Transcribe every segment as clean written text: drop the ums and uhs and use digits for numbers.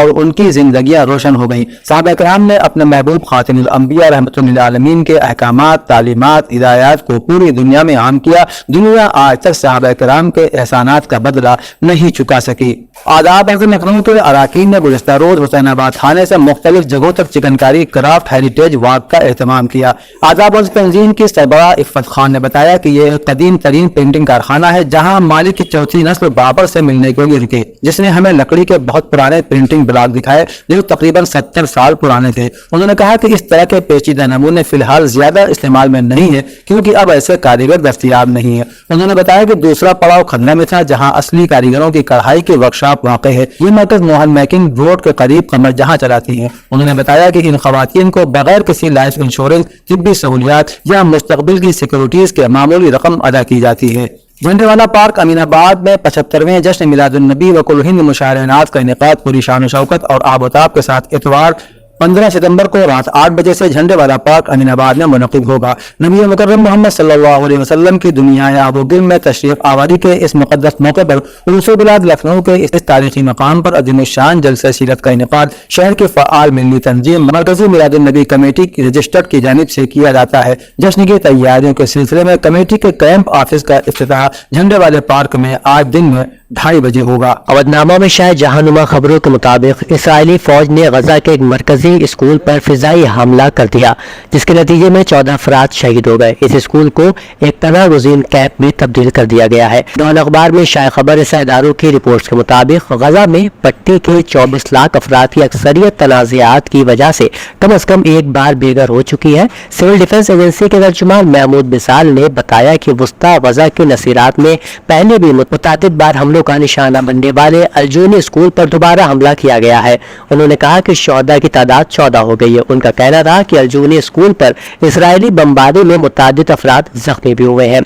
اور ان کی زندگیاں روشن ہو گئیں۔ صحابہ کرام نے اپنے محبوب خاتم الانبیاء رحمۃ للعالمین کے احکامات، تعلیمات، ہدایات کو پوری دنیا میں عام کیا۔ دنیا آج تک صحابہ کرام کے احسانات کا بدلہ نہیں چکا سکی۔ آداب اعظم اکرم کے اراکین نے گزشتہ روز حسین آباد تھانے سے مختلف جگہوں تک چکن کاری کرافٹ ہیریٹیج واک کا اہتمام کیا۔ آداب اور تنظیم کی سربراہ عفت خان نے بتایا کہ یہ قدیم ترین پرنٹنگ کارخانہ ہے جہاں مالک کی چوتھی نسل بابر سے ملنے کے لیے رکے، جس نے ہمیں لکڑی کے بہت پرانے پرنٹنگ بلاک دکھائے جو تقریباً 70 سال پرانے تھے۔ انہوں نے کہا کہ اس طرح کے پیچیدہ نمونے فی الحال زیادہ استعمال میں نہیں ہے کیونکہ اب ایسے کاریگر دستیاب نہیں ہے۔ انہوں نے بتایا کہ دوسرا پڑاؤ کھنہ میں تھا جہاں اصلی کاریگروں کی کڑھائی کی ورکشاپ واقع ہے۔ یہ مرکز موہن میکنگ روڈ کے قریب قمر جہاں چلاتی ہے۔ انہوں نے بتایا کہ ان خواتین کو بغیر کسی لائف انشورنس، طبی سہولیات یا مستقبل کی سیکورٹیز کے معمولی رقم ادا کی جاتی ہے۔ جھنڈے والا پارک امین آباد میں 75ویں جشن میلاد النبی و کل ہند مشاعرہ ناز کا انعقاد پوری شان و شوکت اور آب و تاب کے ساتھ اتوار 15 ستمبر کو رات 8 بجے سے جھنڈے والا پارک امین آباد میں منعقد ہوگا۔ نبی مکرم محمد صلی اللہ علیہ وسلم کی دنیا آب و گل میں تشریف آوری کے اس مقدس موقع پر عروس بلاد لکھنؤ کے اس تاریخی مقام پر عظیم الشان جلسہ سیرت کا انعقاد شہر کے فعال ملی تنظیم مرکزی میلاد النبی کمیٹی کی رجسٹرڈ کی جانب سے کیا جاتا ہے۔ جشن کی تیاریوں کے سلسلے میں کمیٹی کے کیمپ آفس کا افتتاح جھنڈے والے پارک میں آج دن میں 2:30 بجے ہوگا۔ اودنامہ میں شائع جہانما خبروں کے مطابق اسرائیلی فوج نے غزہ کے ایک مرکزی اسکول پر فضائی حملہ کر دیا جس کے نتیجے میں 14 افراد شہید ہو گئے۔ اس اسکول کو ایک پناہ گزین کیمپ میں تبدیل کر دیا گیا ہے۔ ڈان اخبار میں شائع خبر اداروں کی رپورٹس کے مطابق غزہ میں پٹی کے 24 لاکھ افراد کی اکثریت تنازعات کی وجہ سے کم از کم ایک بار بے گھر ہو چکی ہے۔ سول ڈیفنس ایجنسی کے ترجمان محمود بسال نے بتایا کہ وسطی غزہ کے نصیرات میں پہلے بھی متعدد بار حملوں کا نشانہ بننے والے الجونی اسکول پر دوبارہ حملہ کیا گیا ہے۔ انہوں نے کہا کہ شہداء کی تعداد 14 ہو گئی ہے۔ ان کا کہنا تھا کہ الجونی اسکول پر اسرائیلی بمباری میں متعدد افراد زخمی بھی ہوئے ہیں۔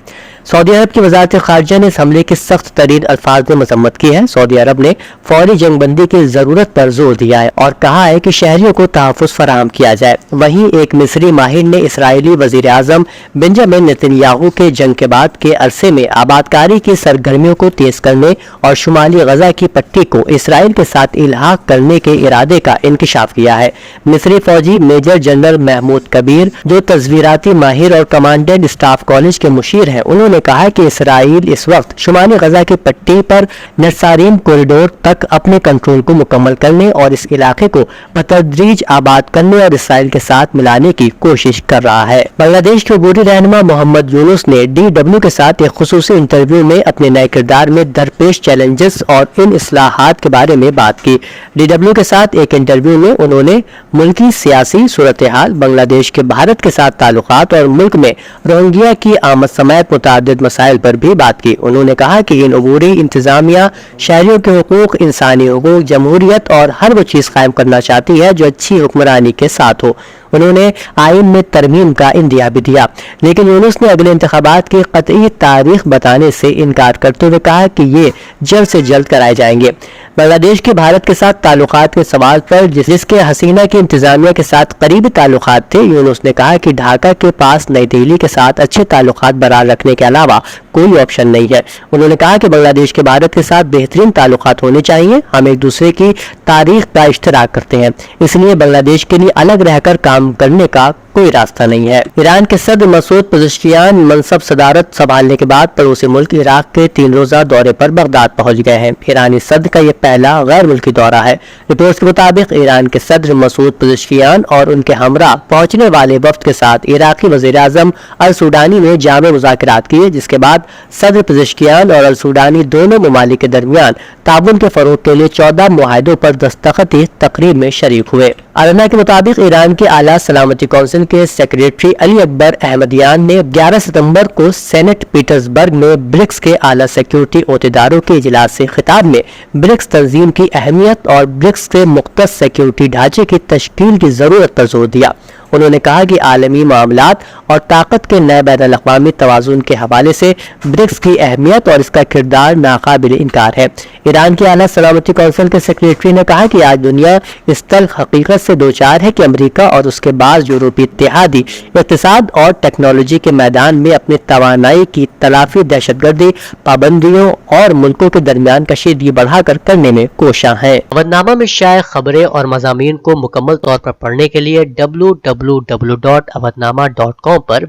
سعودی عرب کی وزارت خارجہ نے اس حملے کی سخت ترین الفاظ میں مذمت کی ہے۔ سعودی عرب نے فوری جنگ بندی کی ضرورت پر زور دیا ہے اور کہا ہے کہ شہریوں کو تحفظ فراہم کیا جائے۔ وہیں ایک مصری ماہر نے اسرائیلی وزیر اعظم بنجامن نتنیاہو کے جنگ کے بعد کے عرصے میں آبادکاری کی سرگرمیوں کو تیز کرنے اور شمالی غزہ کی پٹی کو اسرائیل کے ساتھ الحاق کرنے کے ارادے کا انکشاف کیا ہے۔ مصری فوجی میجر جنرل محمود کبیر جو تصویراتی ماہر اور کمانڈنٹ اسٹاف کالج کے مشیر ہیں، انہوں نے کہا کہ اسرائیل اس وقت شمالی غزہ کی پٹی پر نصاریم کوریڈور تک اپنے کنٹرول کو مکمل کرنے اور اس علاقے کو بتدریج آباد کرنے اور اسرائیل کے ساتھ ملانے کی کوشش کر رہا ہے۔ بنگلہ دیش کے عبوری رہنما محمد یونس نے DW کے ساتھ ایک خصوصی انٹرویو میں اپنے نئے کردار میں درپیش چیلنجز اور ان اصلاحات کے بارے میں بات کی۔ DW کے ساتھ ایک انٹرویو میں انہوں نے ملکی سیاسی صورتحال، بنگلہ دیش کے بھارت کے ساتھ تعلقات اور ملک میں روہنگیا کی آمد سمیت متعدد مسائل پر بھی بات کی۔ انہوں نے کہا کہ ان عبوری انتظامیہ شہریوں کے حقوق، انسانی حقوق، جمہوریت اور ہر وہ چیز قائم کرنا چاہتی ہے جو اچھی حکمرانی کے ساتھ ہو۔ انہوں نے آئین میں ترمیم کا عندیہ بھی دیا، لیکن یونس نے اگلے انتخابات کی قطعی تاریخ بتانے سے انکار کرتے ہوئے کہا کہ یہ جلد سے جلد کرائے جائیں گے۔ بنگلہ دیش کے بھارت کے ساتھ تعلقات کے سوال پر جس کے حسینہ کی انتظامیہ کے ساتھ قریبی تعلقات تھے، یونس نے کہا کہ ڈھاکہ کے پاس نئی دہلی کے ساتھ اچھے تعلقات برقرار رکھنے کے علاوہ کوئی آپشن نہیں ہے۔ انہوں نے کہا کہ بنگلہ دیش کے بھارت کے ساتھ بہترین تعلقات ہونے چاہیے۔ ہم ایک دوسرے کی تاریخ کا اشتراک کرتے ہیں، اس لیے بنگلہ دیش کے لیے الگ رہ کر کام کرنے کا کوئی راستہ نہیں ہے۔ ایران کے صدر مسعود پزشکیان منصب صدارت سنبھالنے کے بعد پڑوسی ملک عراق کے 3 روزہ دورے پر بغداد پہنچ گئے ہیں۔ ایرانی صدر کا یہ پہلا غیر ملکی دورہ ہے۔ رپورٹس کے مطابق ایران کے صدر مسعود پزشکیان اور ان کے ہمراہ پہنچنے والے وفد کے ساتھ عراقی وزیر اعظم السودانی نے جامع مذاکرات کیے، جس کے بعد صدر پزشکیان اور السودانی دونوں ممالک کے درمیان تعاون کے فروغ کے لیے 14 معاہدوں پر دستخطی تقریب میں شریک ہوئے۔ ارنا کے مطابق ایران کے اعلیٰ سلامتی کونسل کے سیکریٹری علی اکبر احمدیان نے 11 ستمبر کو سینٹ پیٹرزبرگ میں برکس کے اعلیٰ سیکیورٹی عہدیداروں کے اجلاس سے خطاب میں برکس تنظیم کی اہمیت اور برکس کے مختص سیکیورٹی ڈھانچے کی تشکیل کی ضرورت پر زور دیا۔ انہوں نے کہا کہ عالمی معاملات اور طاقت کے نئے بین الاقوامی توازن کے حوالے سے برکس کی اہمیت اور اس کا کردار ناقابل انکار ہے۔ ایران کی اعلیٰ سلامتی کونسل کے سیکریٹری نے کہا کہ آج دنیا اس تلخ حقیقت سے دوچار ہے کہ امریکہ اور اس کے بعض یورپی اتحادی اقتصاد اور ٹیکنالوجی کے میدان میں اپنی توانائی کی تلافی دہشت گردی، پابندیوں اور ملکوں کے درمیان کشیدگی بڑھا کر کرنے میں کوشاں ہیں۔ اودنامہ میں شائع خبریں اور مضامین کو مکمل طور پر پڑھنے کے لیے www.awadnama.com پر